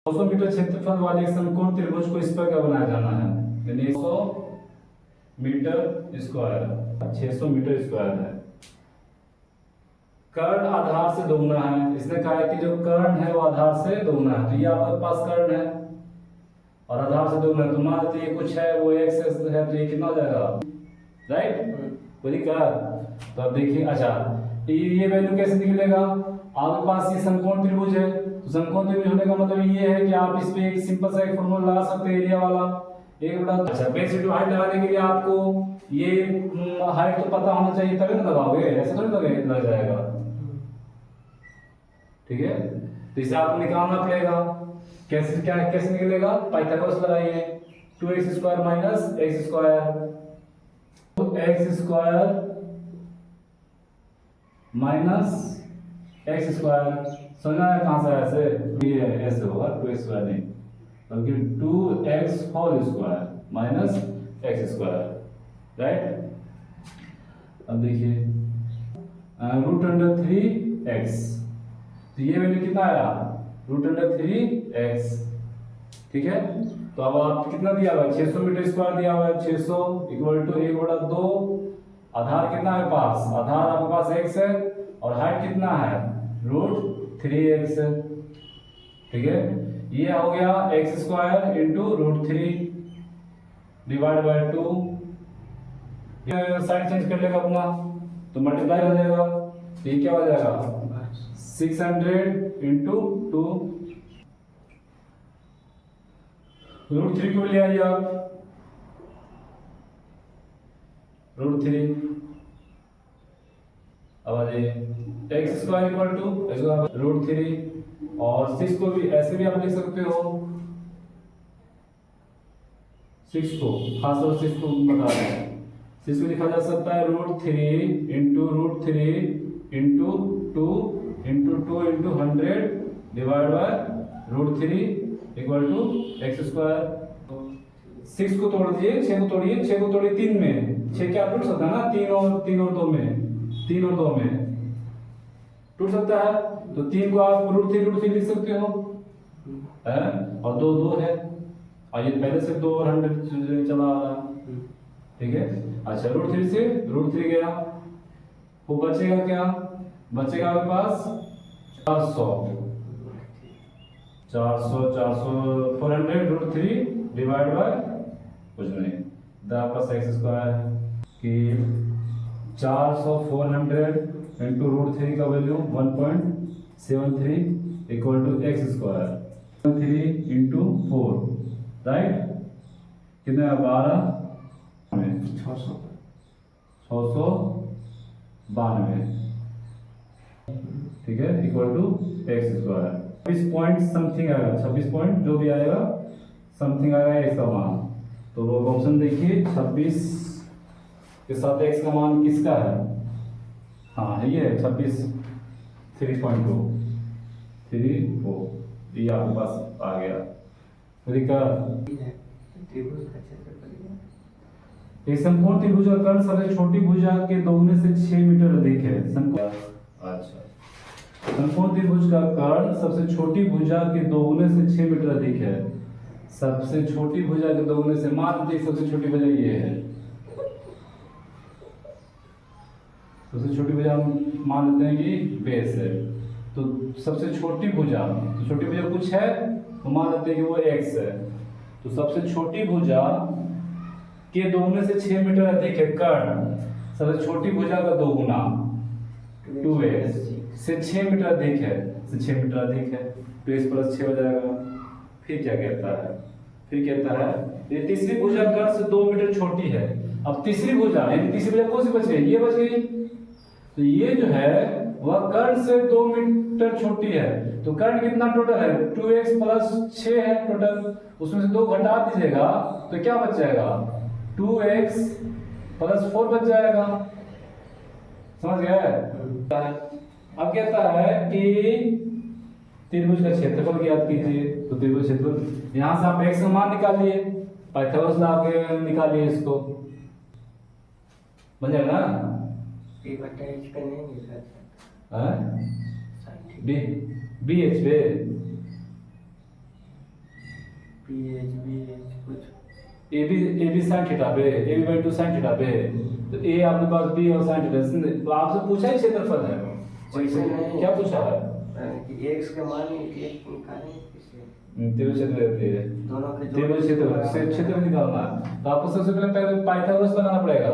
200 metre क्षेत्रफल वाले एक समकोण त्रिभुज को इस प्रकार बनाया जाना है, यानी 100 मीटर स्क्वायर 600 मीटर स्क्वायर है। कर्ण आधार से दोगुना है। इसने कहा है कि जो कर्ण है वो आधार से दोगुना है, तो ये आपके पास कर्ण है और आधार से दोगुना है, तो मान लेते ये कुछ है वो x है, तो ये कितना हो जाएगा, राइट? कोई दिक्कत? तो अब देखिए, अच्छा ये वैल्यू कैसे निकलेगा? आपके पास ये समकोण त्रिभुज है, तो समकोण त्रिभुज होने का मतलब ये है कि आप इस पे एक सिंपल सा एक फॉर्मूला लगा सकते हैं, एरिया वाला एक बटा। अच्छा, बेस इंटू हाइट लगाने के लिए आपको ये हाइट तो पता होना चाहिए तभी ना लगाओगे, ऐसे थोड़ी लग जाएगा, ठीक है? तो इसे आपको निकालना पड़ेगा। कैसे निकलेगा? पाइथागोरस लगाइए, 2x² माइनस x², तो x² माइनस x², समझना है कहां से आया? ऐसे ये ऐसे होगा, 2x² नहीं बल्कि 2x² माइनस x², राइट? अब देखिए √3x, तो ये वैल्यू कितना आया? √3x, ठीक है? तो अब आप कितना दिया हुआ है? 600 मीटर स्क्वायर दिया हुआ है, 600 इक्वल टू 1/2, आधार कितना है पास? आधार आपके पास x है और हाइट कितना है? √3x, ठीक है? ये हो गया x² into √3 divide by 2, side change कर लेगा अपना तो मल्टीप्लाई हो जाएगा, तो ये क्या हो जाएगा? 600 इंटू 2, √3 को ले आइए आप, √3, अब आ जाइए x² इक्वल टू √3, और 6 को भी ऐसे भी आप लिख सकते हो, 6 को खास तौर 6 को बता रहे हैं, 6 को लिखा जा सकता है √3 into √3 into 2 into 2 into 100 divide by √3 equal to x²। 6 को तोड़ दिए, 6 को तोड़िए, 6 को तोड़िए 3 में, 6 क्या टूट सकता है ना? 3 और 2 में, 3 और 2 में टूट सकता है, तो 3 को आप √3 लिख सकते हो, है? और 2 है, और ये पहले से 2 और 100 चला आ रहा, ठीक है? अच्छा, √3 से √3 गया, वो बचेगा क्या? बचेगा आपके पास 400 400 √3 डिवाइड बाय कुछ नहीं, आपका x² कि 400 400 इंटू √3 का value 1.73 equal to x², 3 into 4, right? कितना? 12 692, ठीक है, equal to x²। 26 point something आएगा, 26 पॉइंट जो भी आएगा समथिंग आएगा इसका मान। तो वो ऑप्शन देखिए, 26 के साथ x का मान किसका है? हाँ, ये है 26, 3.2 34, ये आपके पास आ गया। एक समकोण त्रिभुज का कर्ण सबसे छोटी भुजा के दोगुने से 6 मीटर अधिक है। अच्छा, समकोण त्रिभुज का कर्ण सबसे छोटी भुजा के दोगुने से 6 मीटर अधिक है। सबसे छोटी भुजा के दोगुने से, मान लीजिए सबसे छोटी भुजा ये है, सबसे छोटी भुजा मान लेते हैं कि बेस है, तो सबसे छोटी भुजा, तो छोटी भुजा कुछ है तो मान लेते हैं कि वो x है, तो सबसे छोटी भुजा के दोगुने से 6 मीटर अधिक है कर्ण, सबसे छोटी भुजा का दोगुना 2x से 6 मीटर अधिक है, से 6 मीटर अधिक है, 2x + 6 हो जाएगा। फिर क्या कहता है? फिर कहता है ये तीसरी भुजा कर्ण से 2 मीटर छोटी है। अब तीसरी भुजा, यानी तीसरी भुजा कौन सी बच गई? ये बच गई, तो ये जो है वह कर्ण से 2 मीटर छोटी है। तो कर्ण कितना टोटल है? 2x + 6 है टोटल, उसमें से 2 घटा दीजिएगा तो क्या बच जाएगा? 2x + 4 बच जाएगा, समझ गए? अब कहता है कि त्रिभुज का क्षेत्रफल ज्ञात कीजिए, तो त्रिभुज क्षेत्रफल यहां से आप x का मान निकालिए, पाइथागोरस लगा के निकालिए इसको, बन जाएगा ना? BH पे BH कुछ ए बी साइन थीटा पे, A B by 2 sine theta पे, तो ए आपके पास बी और साइन थीटा, तो आपसे पूछा ही क्षेत्रफल है, वैसे नहीं, क्या पूछा है कि x के मान एक निकालें किसे त्रिभुज क्षेत्र दोनों के त्रिभुज क्षेत्र निकालना है, तो आपको सबसे पहले पाइथागोरस लगाना पड़ेगा।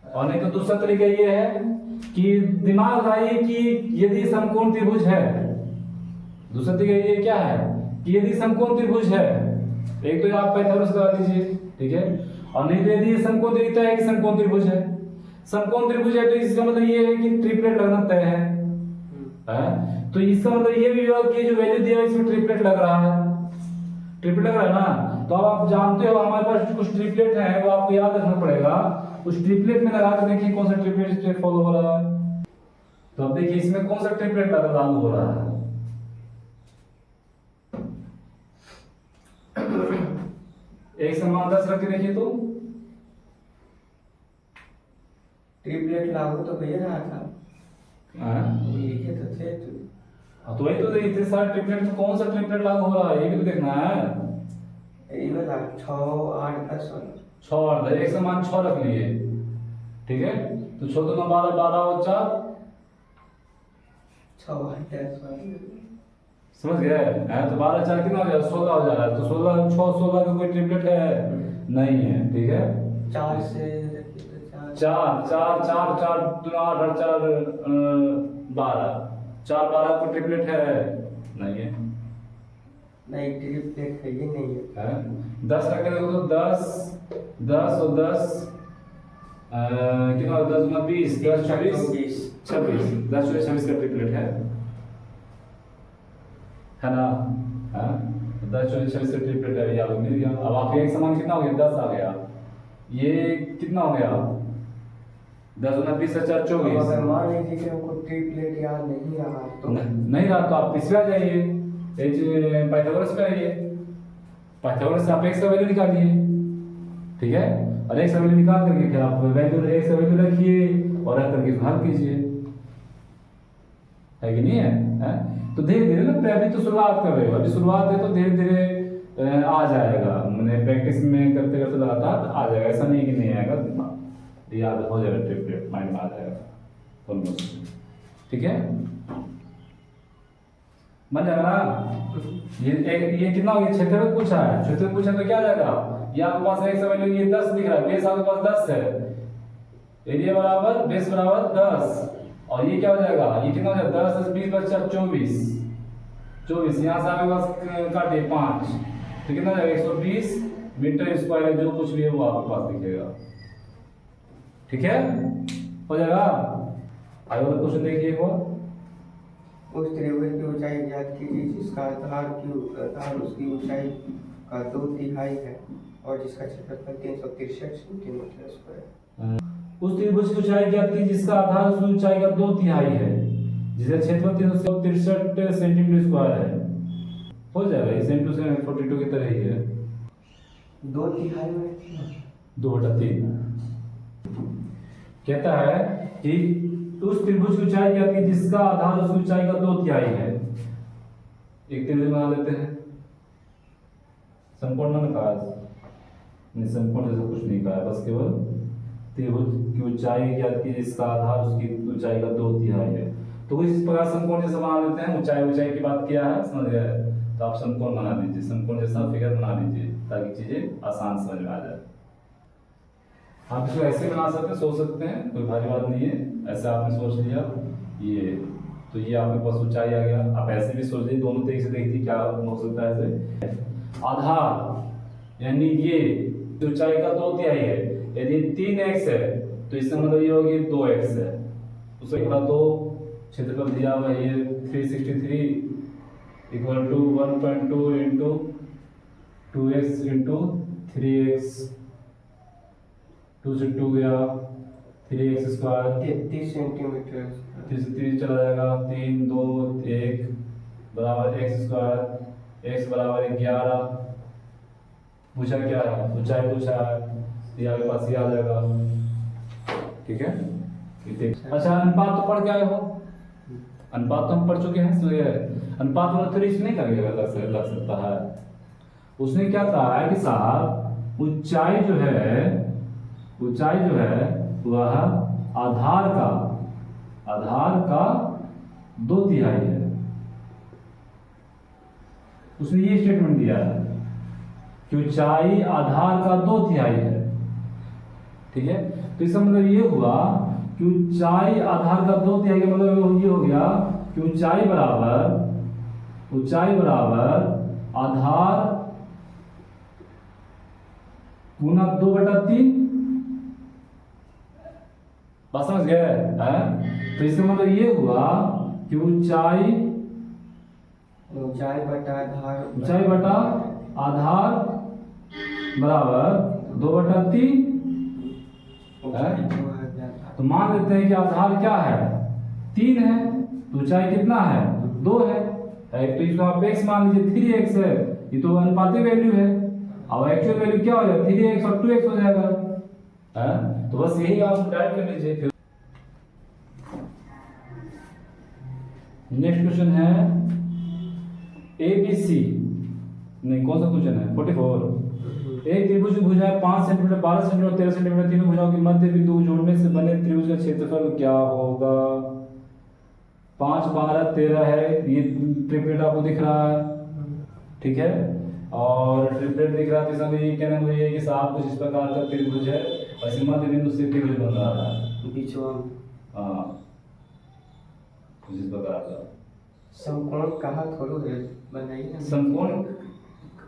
और नहीं तो दूसरा तरीका ये है कि दिमाग लगाइए कि यदि समकोण त्रिभुज है, दूसरा तरीका ये क्या है कि यदि समकोण त्रिभुज है, एक तो आप पाइथागोरस लगा दीजिए, ठीक है, और नहीं तो यदि समकोण दिखता है कि समकोण त्रिभुज है, समकोण त्रिभुज है तो इसका मतलब ये है कि ट्रिपलेट लगना तय है, तो इसका मतलब ये भी होगा कि जो वैल्यू दिया है इसमें ट्रिपलेट लग रहा है, ट्रिपलेट लग रहा है ना, तो अब आप जानते हो हमारे पास कुछ ट्रिपलेट है, वो आपको याद रखना पड़ेगा, उस ट्रिपलेट में लगा के देखिए कौन सा ट्रिपलेट इस पे फॉलो हो रहा है, तो अब देखिए इसमें कौन सा ट्रिपलेट लागू हो रहा है, एक समान 10 रख के देखिए तो ट्रिपलेट लागू तो भैया रहा था, वो लिखे तो थे तो वही तो इतने सारे ट्रिपलेट में कौन सा ट्रिपलेट लागू हो रहा है ये भी तो देखना है, ये वाला 6 8 10 वाला 6 और 10 एक समान 6 रख लिए, ठीक है, तो 6 2 12 12 और 4 6 8 10 वाला समझ गए हैं, तो 12 4 कितना हो जाएगा 16 हो जा रहा है, तो 16 6 16 का कोई ट्रिपलेट है नहीं है, ठीक है, 4 से 4 4 4 4 2 8 8 4 12 4 12 को ट्रिपलेट है नहीं है, नहीं ट्रिपलेट है ये नहीं है, 10 रख के देखो तो 10 10 और 10 कितना 10 गुना 20 10 26 26 10 26 का ट्रिपलेट है ना, 10 26 का ट्रिपलेट है, ये आपको मिल गया। अब आपके एक समान कितना हो गया 10 आ गया, ये कितना हो गया 10 गुना 20 4 24, अगर मान लीजिए कि हमको ट्रिपलेट याद नहीं रहा तो नहीं रहा तो आप पिछले आ जाइए, पाइथागोरस पे आइए, पाइथागोरस से आप x का वैल्यू निकालिए, ठीक है, और x का वैल्यू निकाल करके फिर आप वैल्यू x का वैल्यू रखिए और रख करके हल कीजिए, है कि नहीं है? तो धीरे धीरे ना, अभी तो शुरुआत कर रहे हो, अभी शुरुआत है तो धीरे धीरे आ जाएगा, मैंने प्रैक्टिस में करते करते लगातार आ जाएगा, ऐसा नहीं कि नहीं आएगा, याद हो जाएगा, ट्रिपलेट माइंड में आ जाएगा ऑलमोस्ट, ठीक है, बन जाएगा ना। ये कितना हो गया, क्षेत्रफल पूछा है, क्षेत्रफल पूछा तो क्या आ जाएगा, ये आपके पास x का वैल्यू ये 10 दिख रहा है, बेस आपके पास 10 है, एरिया बराबर बेस बराबर 10, और ये क्या हो जाएगा, ये कितना हो जाएगा 10 10 20 बचा 24 24, यहाँ से आपके पास काटिए 5, तो कितना हो जाएगा 120 मीटर स्क्वायर है, जो कुछ भी है वो आपके पास दिखेगा, ठीक है, हो जाएगा। आगे वाला क्वेश्चन देखिए एक बार, उस त्रिभुज की ऊंचाई ज्ञात कीजिए जिसका आधार उसकी ऊंचाई का 2/3 है और जिसका क्षेत्रफल 363 सेंटीमीटर स्क्वायर। उस त्रिभुज की ऊंचाई ज्ञात कीजिए जिसका आधार उसकी ऊंचाई का 2/3 है, जिसका क्षेत्रफल 363 सेंटीमीटर स्क्वायर है, हो जाएगा, ये सेम टू सेम 42 की तरह ही है, 2/3 में 2/3 कहता है कि उस त्रिभुज की ऊंचाई क्या थी जिसका आधार उसकी ऊंचाई का 2/3 है, एक त्रिभुज बना लेते हैं, संपूर्ण न कहा, नहीं संपूर्ण जैसा कुछ नहीं कहा, बस केवल त्रिभुज की ऊंचाई ज्ञात की जिसका आधार उसकी ऊंचाई का 2/3 है, तो इस प्रकार समकोण जैसा बना लेते हैं, ऊंचाई की बात किया है, समझ गए, तो आप समकोण बना दीजिए, समकोण जैसा फिगर बना दीजिए ताकि चीजें आसान समझ में आ जाए। आप इसको ऐसे बना सकते हैं, सोच सकते हैं, कोई भारी बात नहीं है, ऐसे आपने सोच लिया ये, तो ये आपके पास ऊंचाई आ गया, आप ऐसे भी सोच लीजिए, दोनों तरीके से देखिए क्या हो सकता है ऐसे, आधार यानी ये ऊंचाई का 2/3 है, यदि 3x है तो इसका मतलब ये होगी 2x है, उसके बाद तो क्षेत्रफल दिया हुआ है ये 363 equal to 1.2 into 2x into 3x, 2 से 2 गया 3x स्क्वायर 33 सेंटीमीटर, 3 से 3 चला जाएगा, 3 2 1 बराबर x स्क्वायर, x बराबर 11, पूछा क्या है, ऊंचाई पूछा है, ये आपके पास ये आ जाएगा, ठीक है। अच्छा अनुपात तो पढ़ के आए हो, अनुपात तो हम पढ़ चुके हैं, तो ये अनुपात वाला थ्योरी नहीं लगेगा, लग सकता है। उसने क्या कहा है कि साहब ऊंचाई जो है वह आधार का 2/3 है। उसने ये स्टेटमेंट दिया है कि ऊंचाई आधार का 2/3 है। ठीक है, तो इसका मतलब ये हुआ कि ऊंचाई आधार का 2/3 का मतलब ये हो गया कि ऊंचाई बराबर आधार गुना 2/3। बात समझ गए हैं? तो इसका मतलब ये हुआ कि ऊंचाई बटा आधार बराबर 2/3 है। तो मान लेते हैं कि आधार क्या है, 3 है, तो ऊंचाई कितना है, 2 है। तो इसको आप x मान लीजिए, 3x है, ये तो अनुपातिक वैल्यू है। अब एक्चुअल वैल्यू क्या हो जाएगा, 3x और 2x हो जाएगा है। तो बस यही आप टाइप कर लीजिए। फिर नेक्स्ट क्वेश्चन है ABC, नहीं कौन सा क्वेश्चन है, 44। एक त्रिभुज की भुजाएं 5 सेंटीमीटर, 12 सेंटीमीटर, 13 सेंटीमीटर, तीनों भुजाओं के मध्य बिंदु जोड़ने से बने त्रिभुज का क्षेत्रफल क्या होगा। 5, 12, 13 है, ये ट्रिपलेट आपको दिख रहा है, ठीक है। और ट्रिपलेट दिख रहा है, तो इसमें ये कहना मुझे है कि साहब कुछ इस प्रकार का त्रिभुज है और इस मध्य बिंदु से त्रिभुज बन रहा है बीचवा। हाँ, कुछ इस प्रकार का समकोण कहा थोड़ा है, बनाइए ना।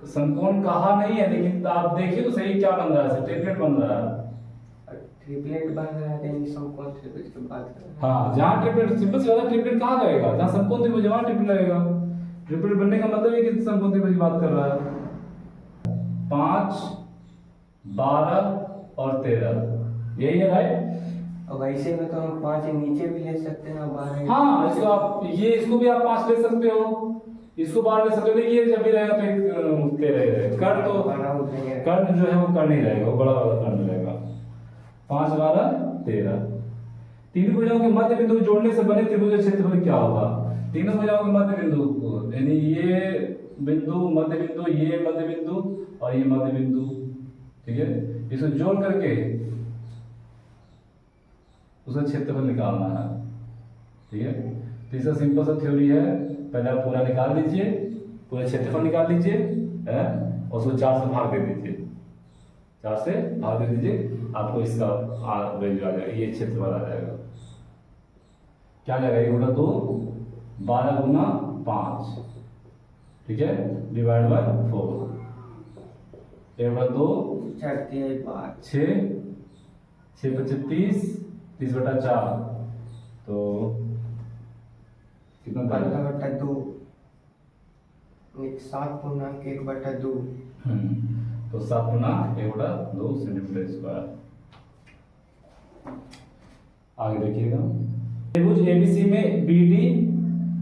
समकोण कहा नहीं है, लेकिन आप देखिए तो सही क्या बन रहा है, ट्रिपलेट बन रहा है। ट्रिपलेट बन रहा है, यानी समकोण त्रिभुज की बात कर रहे हैं। हाँ, जहाँ ट्रिपलेट सिंपल सी बात है, ट्रिपलेट कहाँ लगेगा, जहाँ समकोण त्रिभुज वहाँ ट्रिपलेट लगेगा। ट्रिपलेट बनने का मतलब है कि समकोण त्रिभुज की बात कर रहा है। 5, 12 और 13 यही है, राइट। अब ऐसे में तो हम 5 नीचे भी ले सकते हैं, 12। हाँ, इसको आप इसको भी आप 5 ले सकते हो, इसको 12 ले सकते हो, ये जब भी रहेगा तो 13 रहेगा। कर्ण जो है वो कर्ण ही रहेगा, वो बड़ा वाला कर्ण रहेगा। 5, 12, 13। तीनों भुजाओं के मध्य बिंदु जोड़ने से बने त्रिभुज का क्षेत्रफल क्या होगा। तीनों भुजाओं के मध्य बिंदु, यानी ये बिंदु, मध्य बिंदु, ये मध्य बिंदु और ये मध्य बिंदु, ठीक है। इसको जोड़ करके उसका क्षेत्रफल निकालना है, ठीक है। तो इसका सिंपल सा थ्योरी है, पहले आप पूरा निकाल लीजिए, पूरा क्षेत्रफल निकाल लीजिए, है, और उसको 4 से भाग दे दीजिए, 4 से भाग दे दीजिए, आपको इसका वैल्यू आ जाएगा, ये क्षेत्रफल आ जाएगा। क्या आ जाएगा, ये होगा तो 12 गुना 5, ठीक है, डिवाइड बाय 4, ये होगा 2, 6, 6 25 30, 30/4, तो कितना 15/2, 7/1/2। तो 7/1/2 सेंटीमीटर स्क्वायर। आगे देखिएगा, त्रिभुज एबीसी में बीडी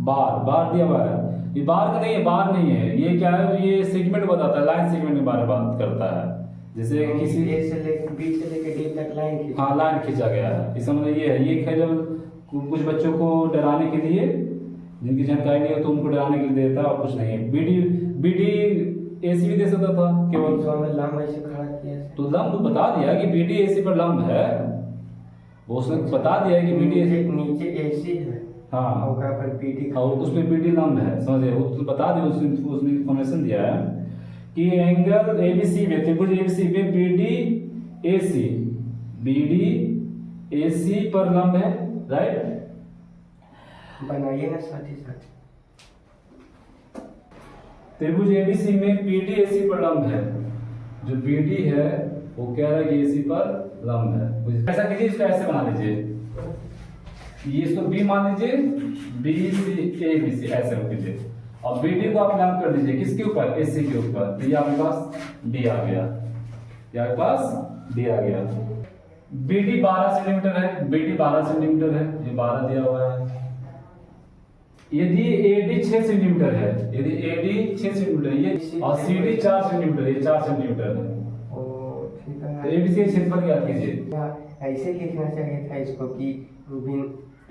बार दिया हुआ है। ये बार का नहीं है, बार नहीं है, ये क्या है, ये सेगमेंट बताता है, लाइन सेगमेंट के बारे में बात करता है। जैसे किसी ए से लेकर बी से लेकर डी तक लाइन खींचा। हाँ, लाइन खींचा गया है। इसका मतलब ये है, ये केवल कुछ बच्चों को डराने के लिए, जिनकी जानकारी नहीं हो तो उनको डराने के लिए देता है, और कुछ नहीं है। बीडी एसी भी दे सकता था केवल, लंब ऐसे खड़ा किया, तो लंब बता दिया कि बीडी एसी पर लंब है, वो उसने बता दिया कि बीडी नीचे एसी है, हाँ, और पर बीडी, और उसमें बीडी लंब है, समझे, वो तो बता दिया, उसने इन्फॉर्मेशन दिया है कि एंगल एबीसी में, त्रिभुज एबीसी में बीडी एसी पर लंब है, राइट। बनाइए ना साथ ही साथ। त्रिभुज एबीसी में बीडी एसी पर लंब है, जो बीडी है वो कह रहा है कि एसी पर लंब है। ऐसा कीजिए, इसको ऐसे बना लीजिए, ये इसको बी मान लीजिए, बीसी एबीसी ऐसे रख दीजिए, और बीडी को आप लंब कर दीजिए किसके ऊपर, एसी के ऊपर। तो ये आपके पास डी आ गया, ये आपके पास डी आ गया। बीडी 12 सेंटीमीटर है, बीडी 12 सेंटीमीटर है, ये 12 दिया हुआ है। यदि एडी 6 सेंटीमीटर है, यदि एडी 6 सेंटीमीटर ये, और सीडी 4 सेंटीमीटर, ये 4 सेंटीमीटर है, ठीक है। तो एबीसी का क्षेत्रफल ज्ञात कीजिए। ऐसे लिखना चाहिए था इसको कि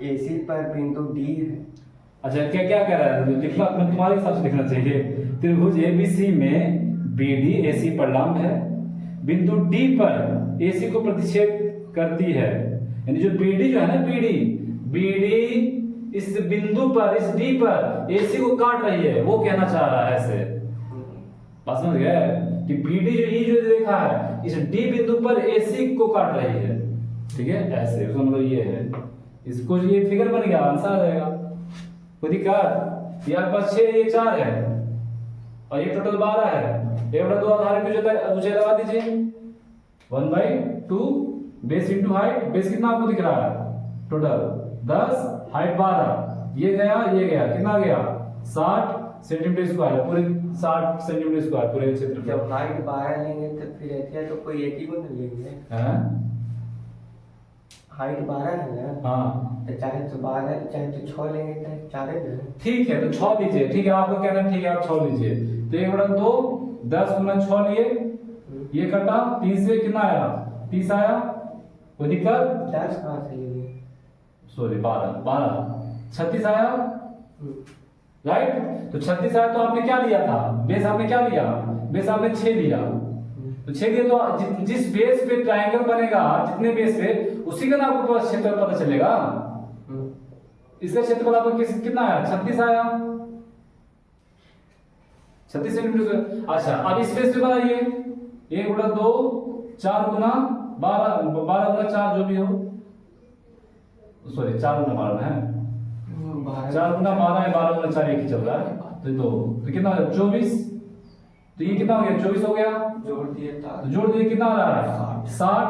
एसी पर बिंदु डी है अच्छा क्या क्या कह रहा है लिखना अपने तुम्हारे हिसाब से लिखना चाहिए। त्रिभुज एबीसी में बीडी एसी पर लंब है, बिंदु डी पर एसी को प्रतिच्छेद करती है। यानी जो बीडी जो है ना बीडी बीडी इस बिंदु पर इस डी पर एसी को काट रही है, वो कहना चाह रहा है ऐसे। बात समझ गए कि बीडी जो ये जो देखा है इस डी बिंदु पर एसी को काट रही है, ठीक है ऐसे उसका मतलब ये है। इसको ये फिगर बन गया, आंसर आ जाएगा। कोई दिक्कत? ये आपके पास 6 ये 4 है और ये टोटल 12 है। ये बड़ा 2 आधार की ऊंचाई लगा दीजिए 1/2 बेस इंटू हाइट। बेस कितना आपको दिख रहा है टोटल 10, हाइट 12, ये गया कितना गया 60 सेंटीमीटर स्क्वायर, पूरे 60 सेंटीमीटर स्क्वायर पूरे क्षेत्र में। जब हाइट 12 लेंगे तो फिर ऐसे तो कोई एक ही को नहीं लेंगे। हैं? हाइट 12 है ना, हाँ तो चाहे तो 12 चाहे तो 6 लेंगे चाहे 4 ले। ठीक है तो 6 लीजिए, ठीक है आपका कहना है, ठीक है आप 6 लीजिए। तो 1/2 10 गुना 6 लिए, ये कटा 3 से कितना आया 30 आया। कोई दिक्कत? 10 कहाँ से लेंगे? सॉरी 12 36 आया राइट। तो 36 आया तो आपने क्या लिया था बेस, आपने क्या लिया बेस आपने 6 लिया। तो 6 लिया तो जिस बेस पे ट्रायंगल बनेगा जितने बेस पे उसी का ना आपको क्षेत्रफल पता चलेगा। इसका क्षेत्रफल आपको कितना आया 36 आया 36 सेंटीमीटर। अच्छा अब इस बेस पे बनाइए 1/2 4 गुना 12 गुना 4 जो भी हो, सॉरी 4 गुना 12 है 4 गुना 12 है 12 गुना 4 एक ही चल रहा है। तो कितना 24। तो ये कितना हो गया 24 हो गया, जोड़ दिए तो जोड़ दिए कितना आ रहा है 60।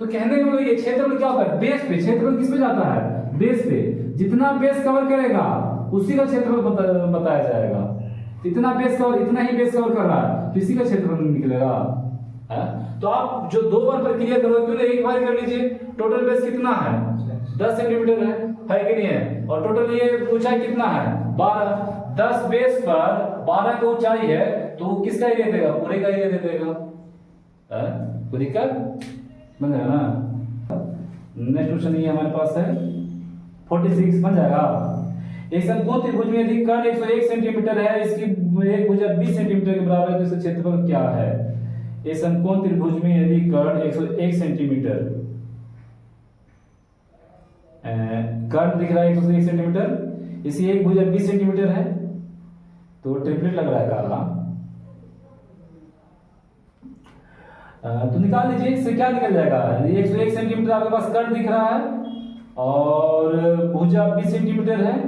तो कहने का मतलब ये क्षेत्रफल क्या होता है बेस पे, क्षेत्रफल किस पे जाता है बेस पे। जितना बेस कवर करेगा उसी का क्षेत्रफल बताया जाएगा। इतना बेस कवर इतना ही बेस कवर कर रहा है तो इसी का क्षेत्रफल निकलेगा है। तो आप जो 2 बार प्रक्रिया करोगे क्यों एक बार कर लीजिए। टोटल बेस कितना है 10 सेंटीमीटर है कि नहीं है, और टोटल ये ऊंचाई कितना है 12। 10 बेस पर 12 की ऊंचाई है तो वो किसका एरिया देगा पूरे का एरिया दे देगा। कोई दिक्कत बन जाएगा ना। नेक्स्ट क्वेश्चन ये हमारे पास है 46 बन जाएगा। एक समकोण त्रिभुज में यदि कर्ण 101 सेंटीमीटर है, इसकी एक भुजा 20 सेंटीमीटर के बराबर है तो इसका क्षेत्रफल क्या है। एक समकोण त्रिभुज में यदि कर्ण 101 सेंटीमीटर कर्ण दिख रहा है 101 सेंटीमीटर, इसी एक भुजा 20 सेंटीमीटर है तो ट्रिपलेट लग रहा है काला। तो निकाल लीजिए इससे क्या निकल जाएगा। 101 सेंटीमीटर आपके पास कर्ण दिख रहा है और भुजा 20 सेंटीमीटर है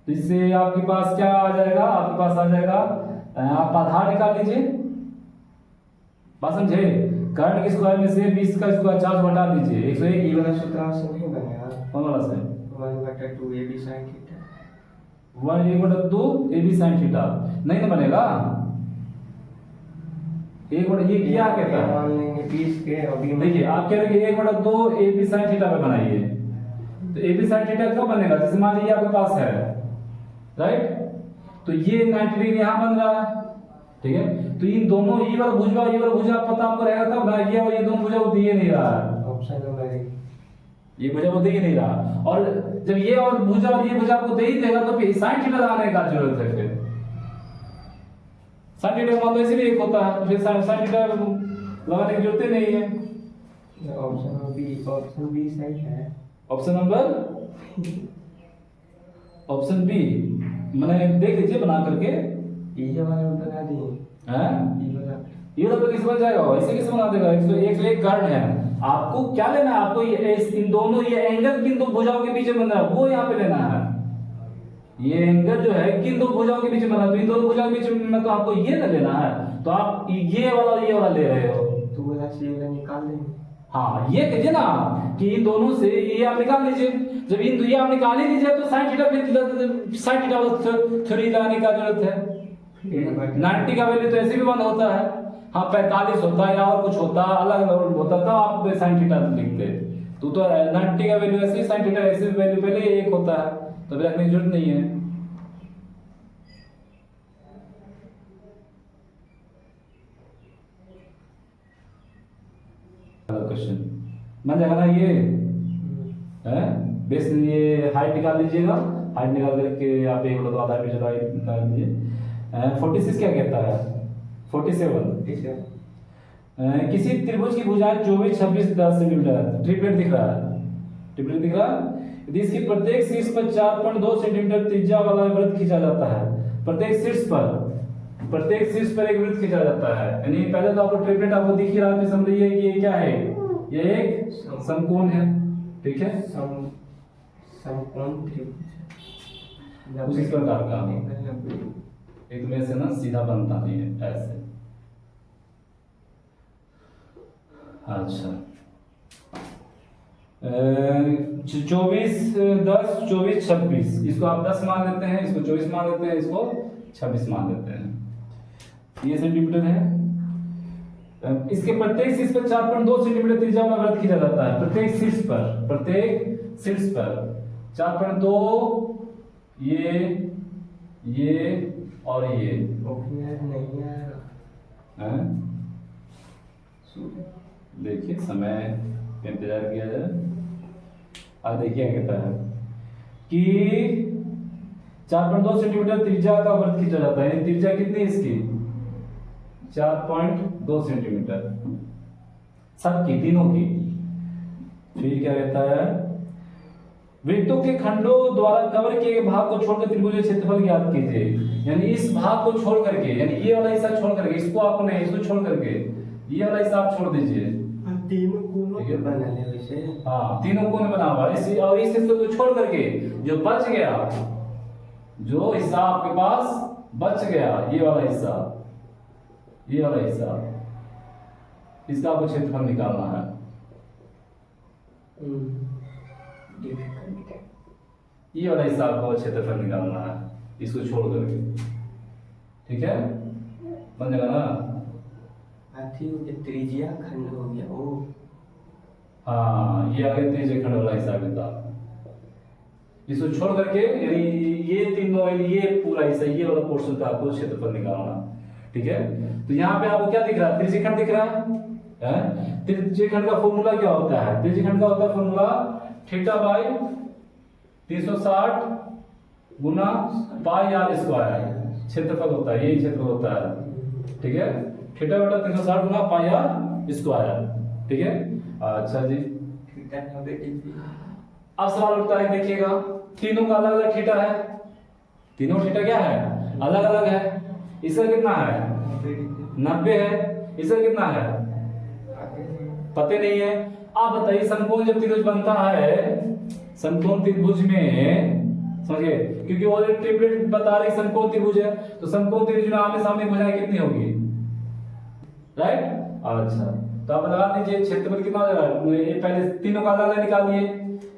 तो इससे आपके पास क्या आ जाएगा, आपके पास आ जाएगा आप आधार निकाल लीजिए। बात समझे, कर्ण के स्क्वायर में से 20 का स्क्वायर 4 हटा दीजिए 101 ये वाला सूत्र से नहीं बनेगा। कौन वाला से 1/2 AB sin theta 1/2 AB sin theta नहीं ना बनेगा। ये क्या कहता है मान लेंगे 20 के और b देखिए आप कह रहे हैं 1/2 AB sin थीटा पे बनाइए तो AB sin थीटा कब बनेगा जैसे मान लीजिए आपके पास है राइट, तो ये 90 डिग्री यहाँ बन रहा है ठीक है। तो इन दोनों ये वाला भुजा पता आपको रहेगा तब ना, ये और ये दोनों भुजा वो दिए नहीं रहा है, ऑप्शन नंबर 1 ये भुजा वो दे ही नहीं रहा। और जब ये और ये भुजा आपको दे ही देगा तो फिर sin थीटा लगाने का जरूरत है। फिर sin थीटा मान लो इसीलिए एक होता है तो फिर sin थीटा लगाने की जरूरत ही नहीं है। ऑप्शन बी सही है। ऑप्शन बी मैंने देख लीजिए बना करके ये वाला बना दिए हैं ये वाला ये तो किस बन जाएगा ऐसे कैसे बना देगा 101 कर्ण है। आपको क्या लेना है, आपको ये इन दोनों ये एंगल किन दो भुजाओं के बीच में बन रहा है वो यहाँ पे लेना है। ये एंगल जो है किन दो भुजाओं के बीच में बना है तो इन दोनों भुजाओं के बीच में तो आपको ये ना लेना है। तो आप ये वाला ले रहे हो तो बोला से ये निकाल लेंगे। हाँ ये कीजिए ना कि इन दोनों से ये आप निकाल लीजिए। जब इन ये आप निकाल ही लीजिए तो sin थीटा थ्योरी लगाने का जरूरत है। 90 का वैल्यू तो ऐसे भी 1 होता है, हाँ 45 होता है या और कुछ होता अलग अलग होता था आप sin थीटा लिखते। तो 90 का वैल्यू ऐसे sin थीटा ऐसे वैल्यू पहले 1 होता है तो फिर रखने की जरूरत नहीं है। क्वेश्चन बन जाएगा ना ये है बेस, ये हाइट निकाल लीजिएगा हाइट निकाल करके आप एक बोला तो आधा मीटर हाइट निकाल दीजिए। 46 क्या कहता है? 47। इसे किसी त्रिभुज की भुजाएं 24, 26, 10 सेंटीमीटर। ट्रिपलेट दिख रहा है? ट्रिपलेट दिख रहा है? यदि इसकी प्रत्येक शीर्ष पर 4.2 सेंटीमीटर त्रिज्या वाला वृत्त खींचा जाता है। प्रत्येक शीर्ष पर एक वृत्त खींचा जाता है। यानी पहले तो आपको ट्रिपलेट आपको दिख ही रहा है, तो समझिए कि ये क्या है? ये एक समकोण है। ठीक है, समकोण त्रिभुज कुछ इस प्रकार का एक में से ना सीधा बनता नहीं है ऐसे। अच्छा 24, 10, 24, 26, इसको आप 10 मान लेते हैं, इसको 24 मान लेते हैं, इसको 26 मान लेते हैं। ये सेंटीमीटर है। इसके प्रत्येक शीर्ष पर 4.2 सेंटीमीटर त्रिज्या वाला वृत्त खींचा जाता है। प्रत्येक शीर्ष पर 4.2, ये और ये नहीं हैं? देखिए समय का इंतजार किया जाए। अब देखिए क्या कहता है कि 4.2 सेंटीमीटर त्रिज्या का वृत्त खींचा जाता है। त्रिज्या कितनी है इसकी? 4.2 सेंटीमीटर सबकी, तीनों की। फिर क्या कहता है? वृत्तों के खंडों द्वारा कवर किए गए भाग को छोड़कर त्रिभुज क्षेत्रफल ज्ञात कीजिए। यानी इस भाग को छोड़ करके, यानी ये वाला हिस्सा छोड़ करके, इसको आप नहीं, इसको छोड़ करके ये वाला हिस्सा आप छोड़ दीजिए। तीनों कोण बना ले वैसे। हाँ, तीनों कोण बना हुआ है। और इस हिस्से को छोड़ करके जो बच गया, जो हिस्सा आपके पास बच गया, ये वाला हिस्सा, इसका आपको क्षेत्रफल निकालना है। ये वाला हिस्सा आपको क्षेत्रफल निकालना है, इसको छोड़ करके। ठीक है, बन जाएगा ना? त्रिज्या खंड हो गया वो। हाँ, ये आगे त्रिज्या खंड वाला हिसाब किताब। इसको छोड़ करके, यानी ये तीनों, ये पूरा हिस्सा, ये वाला पोर्शन का आपको क्षेत्रफल निकालना। ठीक है, तो यहाँ पे आपको क्या दिख रहा है? त्रिज्यखंड दिख रहा है। त्रिज्यखंड का फॉर्मूला क्या होता है? त्रिज्यखंड का होता है फॉर्मूला थीटा बाई 360 गुना पाई आर स्क्वायर क्षेत्रफल होता है। यही क्षेत्रफल होता है। ठीक है, थीटा बटा 360 गुना पाई आर स्क्वायर। ठीक है, अच्छा जी। अब सवाल उठता है, देखिएगा तीनों का अलग अलग थीटा है। तीनों थीटा क्या है? अलग अलग है। इसका कितना है? 90 है। इसका कितना है? पता नहीं है। आप बताइए, समकोण जब त्रिभुज बनता है, समकोण त्रिभुज में, समझिए, क्योंकि ऑलरेडी ट्रिपलेट बता रही समकोण त्रिभुज है, तो समकोण त्रिभुज में आमने सामने भुजाएं कितनी होगी? राइट। अच्छा, तो आप लगा दीजिए क्षेत्रफल कितना हो जाएगा। ये पहले तीनों का अलग निकालिए,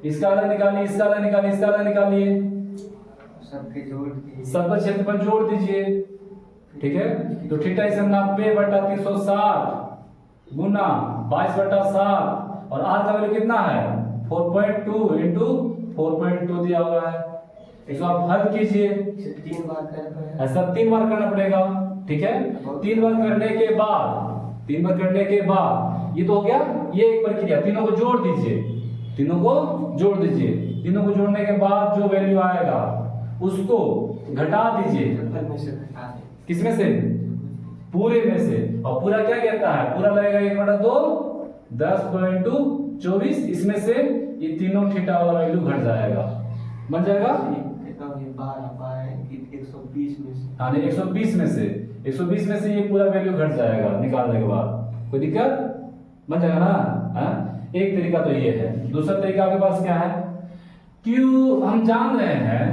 इसका अलग निकालिए, इसका अलग निकालिए, इसका अलग निकालिए, सबके जोड़ दीजिए, सबका क्षेत्रफल जोड़ दीजिए। ठीक है, तो थीटा इसे 90 बटा 360 गुना 22 बटा 7, और आर का वैल्यू कितना है? 4.2 इंटू 4.2 दिया हुआ है। इसको आप हल कीजिए। 3 बार करना, ऐसा 3 बार करना पड़ेगा। ठीक है, 3 बार करने के बाद ये तो हो गया, ये एक प्रक्रिया। तीनों को जोड़ दीजिए, तीनों को जोड़ने के बाद जो वैल्यू आएगा उसको घटा दीजिए। किसमें से? पूरे में से। और पूरा क्या कहता है? पूरा लगेगा 1/2 10.24। इसमें से ये तीनों थीटा वाला वैल्यू घट जाएगा, बन जाएगा 120 में से। हाँ, 120 में से ये पूरा वैल्यू घट जाएगा निकालने के बाद। कोई दिक्कत? बन जाएगा ना? एक तरीका तो ये है। दूसरा तरीका आपके पास क्या है? Q हम जान रहे हैं,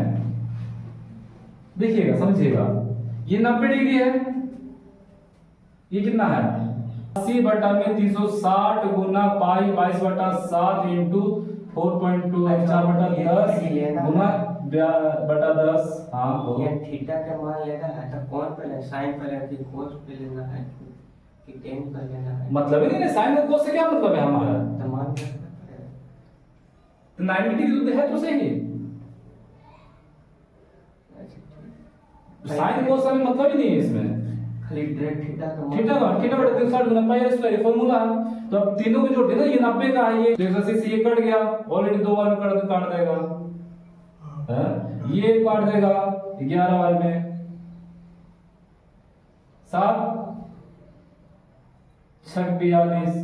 देखिएगा, समझिएगा, ये 90 डिग्री है। ये कितना है? 80 बटा में 360 गुना पाई 22 बटा 7 इंटू 4.2 4 बटा 10 गुना बटा 10। हाँ, ये थीटा का मान लेना है तो कौन पहले, साइन पहले कि कोस पे लेना है कि टेन पे लेना है? मतलब ही नहीं, साइन और कोस से क्या मतलब है हमारा? तो मान लेना पड़ेगा। तो 90 डिग्री है तो सही। साइन कोस का मतलब ही नहीं है इसमें। खाली डायरेक्ट थीटा का मान, थीटा बटा 360 गुना पाई आर स्क्वायर फॉर्मूला है। तो अब तीनों को जोड़ देना, ये 90 का है, ये 180 से ये कट गया, ऑलरेडी 2 बार में काट देगा। ये काट देगा 11 बार में 7 6 42।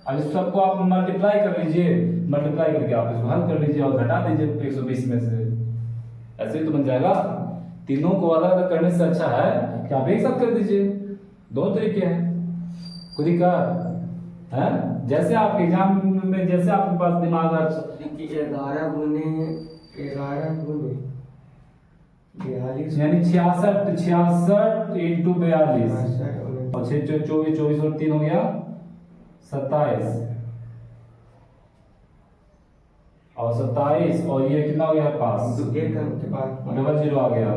अब इस सबको आप मल्टीप्लाई कर लीजिए, मल्टीप्लाई करके आप इसको हल कर लीजिए और घटा दीजिए 120 में से, ऐसे ही तो बन जाएगा। तीनों को अलग अलग करने से अच्छा है कि आप एक साथ कर दीजिए। दो तरीके हैं, कोई दिक्कत है? जैसे आप एग्जाम में जैसे आपके पास दिमाग है। देखिए 11 गुने 42 यानी 66 इंटू 42 और 6 24 24 और 3 हो गया 27 और 27 और ये कितना हो गया 5 एक अंक के बाद डबल जीरो आ गया।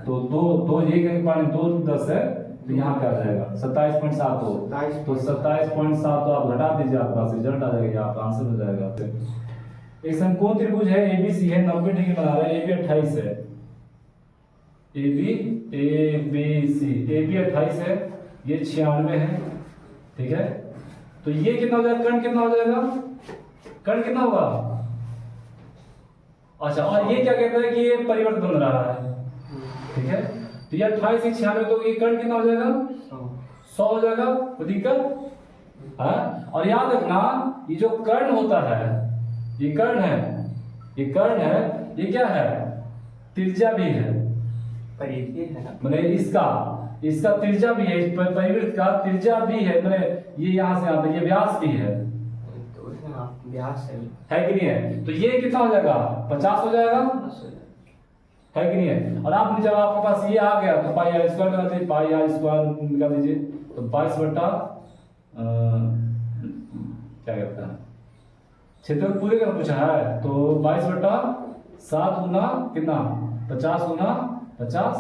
तो दो एक अंक पाने 2 10 है तो यहाँ क्या आ जाएगा 27.7 हो। तो 27.7 तो आप घटा दीजिए, आपके पास रिजल्ट आ जाएगा, आपका आंसर हो जाएगा। एक समकोण त्रिभुज है एबीसी है, 90 डिग्री बना रहा है, AB 28 है, AB 28 है, ये 96 है, ठीक है। तो ये कितना हो जाएगा, कर्ण कितना हो जाएगा, कर्ण कितना होगा? अच्छा, और ये क्या कहता है कि ये परिवर्त बन रहा है, ठीक है। तो ये 28 से 96 तो ये कर्ण कितना हो जाएगा 100 हो जाएगा, कोई दिक्कत है? और याद रखना ये जो कर्ण होता है, ये कर्ण है, ये कर्ण है, ये क्या है, त्रिज्या भी है, परिधि है ना, मैंने इसका त्रिज्या भी है, इस परिवृत्त का त्रिज्या भी है, मैंने ये यहाँ से आता है, ये व्यास भी है, तो व्यास है कि नहीं है? तो ये कितना हो जाएगा 50 हो जाएगा, है कि नहीं है? और आपने जब आपके पास ये आ गया तो पाई आर स्क्वायर निकाल दीजिए, पाई आर स्क्वायर निकाल दीजिए, तो 22 बटा क्या कहता है क्षेत्रफल पूरे का पूछा है, तो 22 बटा 7 गुना कितना 50 गुना 50